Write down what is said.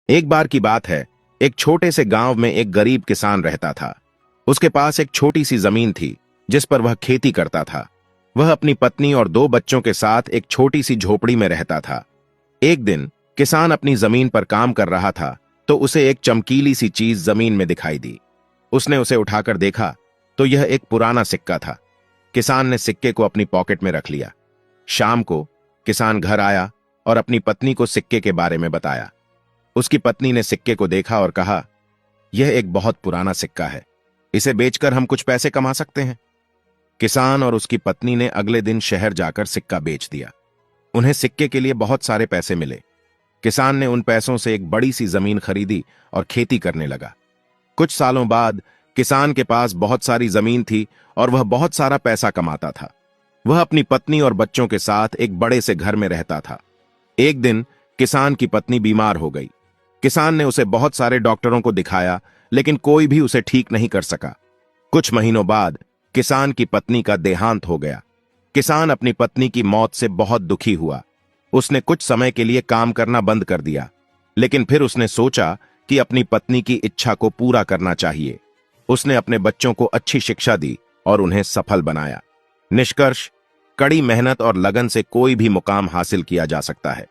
एक बार की बात है, एक छोटे से गांव में एक गरीब किसान रहता था। उसके पास एक छोटी सी जमीन थी जिस पर वह खेती करता था। वह अपनी पत्नी और 2 बच्चों के साथ एक छोटी सी झोपड़ी में रहता था। एक दिन किसान अपनी जमीन पर काम कर रहा था तो उसे एक चमकीली सी चीज जमीन में दिखाई दी। उसने उसे उठाकर देखा तो यह एक पुराना सिक्का था। किसान ने सिक्के को अपनी पॉकेट में रख लिया। शाम को किसान घर आया और अपनी पत्नी को सिक्के के बारे में बताया। उसकी पत्नी ने सिक्के को देखा और कहा, यह एक बहुत पुराना सिक्का है, इसे बेचकर हम कुछ पैसे कमा सकते हैं। किसान और उसकी पत्नी ने अगले दिन शहर जाकर सिक्का बेच दिया। उन्हें सिक्के के लिए बहुत सारे पैसे मिले। किसान ने उन पैसों से एक बड़ी सी जमीन खरीदी और खेती करने लगा। कुछ सालों बाद किसान के पास बहुत सारी जमीन थी और वह बहुत सारा पैसा कमाता था। वह अपनी पत्नी और बच्चों के साथ एक बड़े से घर में रहता था। एक दिन किसान की पत्नी बीमार हो गई। किसान ने उसे बहुत सारे डॉक्टरों को दिखाया, लेकिन कोई भी उसे ठीक नहीं कर सका। कुछ महीनों बाद किसान की पत्नी का देहांत हो गया। किसान अपनी पत्नी की मौत से बहुत दुखी हुआ। उसने कुछ समय के लिए काम करना बंद कर दिया, लेकिन फिर उसने सोचा कि अपनी पत्नी की इच्छा को पूरा करना चाहिए। उसने अपने बच्चों को अच्छी शिक्षा दी और उन्हें सफल बनाया। निष्कर्ष, कड़ी मेहनत और लगन से कोई भी मुकाम हासिल किया जा सकता है।